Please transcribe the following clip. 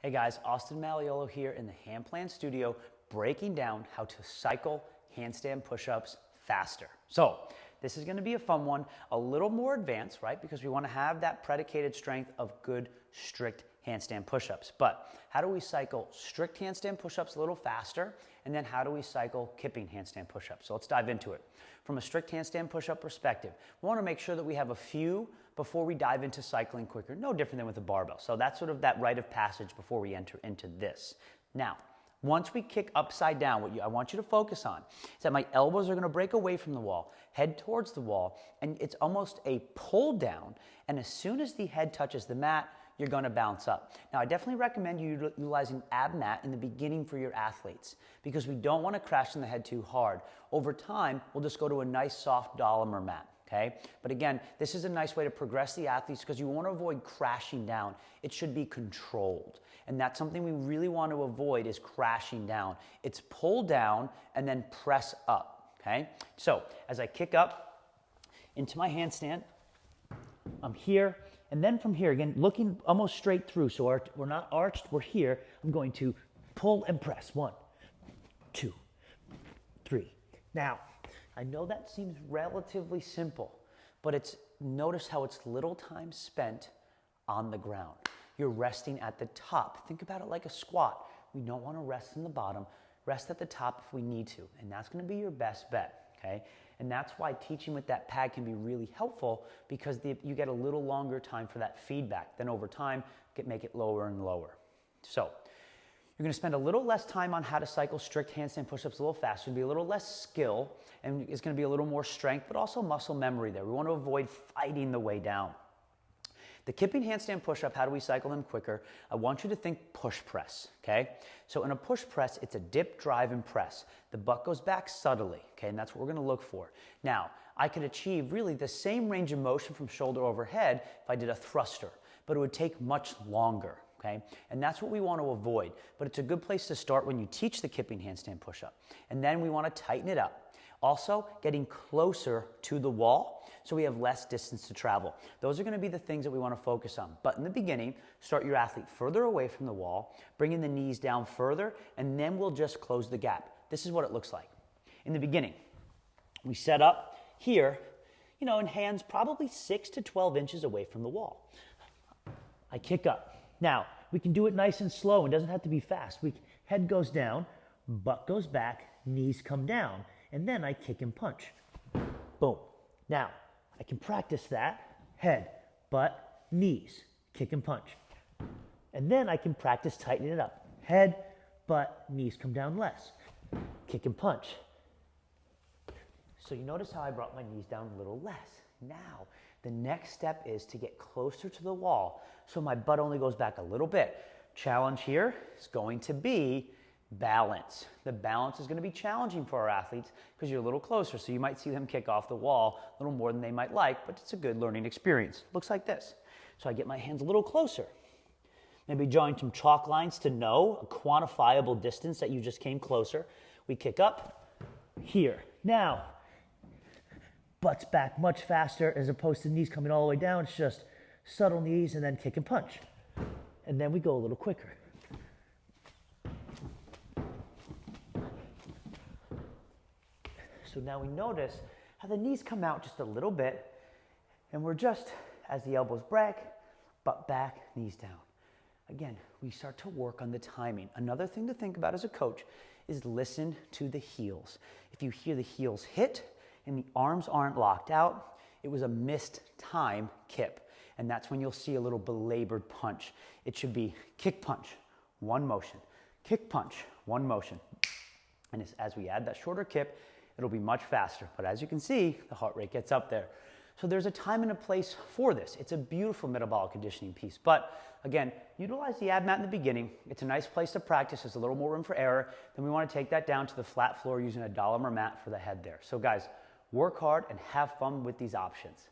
Hey guys, Austin Maliolo here in the Handstand studio, breaking down how to cycle handstand push-ups faster. So this is going to be a fun one, a little more advanced, right? Because we want to have that predicated strength of good, strict handstand push-ups. But how do we cycle strict handstand push-ups a little faster? And then how do we cycle kipping handstand push-ups? So let's dive into it. From a strict handstand push-up perspective, we want to make sure that we have a few before we dive into cycling quicker, no different than with a barbell. So that's sort of that rite of passage before we enter into this. Now, once we kick upside down, what I want you to focus on is that my elbows are going to break away from the wall, head towards the wall, and it's almost a pull down. And as soon as the head touches the mat, you're going to bounce up. Now, I definitely recommend you utilizing ab mat in the beginning for your athletes because we don't want to crash in the head too hard. Over time, we'll just go to a nice soft Dolomer mat. Okay? But again, this is a nice way to progress the athletes because you want to avoid crashing down. It should be controlled. And that's something we really want to avoid is crashing down. It's pull down and then press up. Okay? So as I kick up into my handstand, I'm here. And then from here, again, looking almost straight through. So we're not arched, we're here. I'm going to pull and press. 1, 2, 3. Now, I know that seems relatively simple, but notice how it's little time spent on the ground. You're resting at the top. Think about it like a squat. We don't want to rest in the bottom. Rest at the top if we need to, and that's going to be your best bet, okay? And that's why teaching with that pad can be really helpful because you get a little longer time for that feedback. Then over time, make it lower and lower. So you're going to spend a little less time on how to cycle strict handstand push-ups a little faster. It'll be a little less skill, and it's going to be a little more strength, but also muscle memory there. We want to avoid fighting the way down. The kipping handstand push-up, how do we cycle them quicker? I want you to think push press, okay? So in a push press, it's a dip, drive, and press. The butt goes back subtly, okay? And that's what we're going to look for. Now, I could achieve really the same range of motion from shoulder overhead if I did a thruster, but it would take much longer. Okay? And that's what we want to avoid. But it's a good place to start when you teach the kipping handstand push-up. And then we want to tighten it up. Also, getting closer to the wall so we have less distance to travel. Those are going to be the things that we want to focus on. But in the beginning, start your athlete further away from the wall, bringing the knees down further, and then we'll just close the gap. This is what it looks like. In the beginning, we set up here, and hands probably 6 to 12 inches away from the wall. I kick up. Now, we can do it nice and slow. It doesn't have to be fast. Head goes down, butt goes back, knees come down, and then I kick and punch. Boom. Now, I can practice that. Head, butt, knees, kick and punch. And then I can practice tightening it up. Head, butt, knees come down less. Kick and punch. So you notice how I brought my knees down a little less. Now, the next step is to get closer to the wall so my butt only goes back a little bit. Challenge here is going to be balance. The balance is going to be challenging for our athletes because you're a little closer, so you might see them kick off the wall a little more than they might like, but it's a good learning experience. Looks like this. So I get my hands a little closer. Maybe drawing some chalk lines to know a quantifiable distance that you just came closer. We kick up here. Now, butt's back much faster as opposed to knees coming all the way down. It's just subtle knees and then kick and punch. And then we go a little quicker. So now we notice how the knees come out just a little bit and we're just, as the elbows break, butt back, knees down. Again, we start to work on the timing. Another thing to think about as a coach is listen to the heels. If you hear the heels hit, and the arms aren't locked out, it was a missed time kip. And that's when you'll see a little belabored punch. It should be kick punch, one motion, kick punch, one motion. And as we add that shorter kip, it'll be much faster. But as you can see, the heart rate gets up there. So there's a time and a place for this. It's a beautiful metabolic conditioning piece. But again, utilize the ab mat in the beginning. It's a nice place to practice. There's a little more room for error. Then we want to take that down to the flat floor using a Dolomer mat for the head there. So guys, work hard and have fun with these options.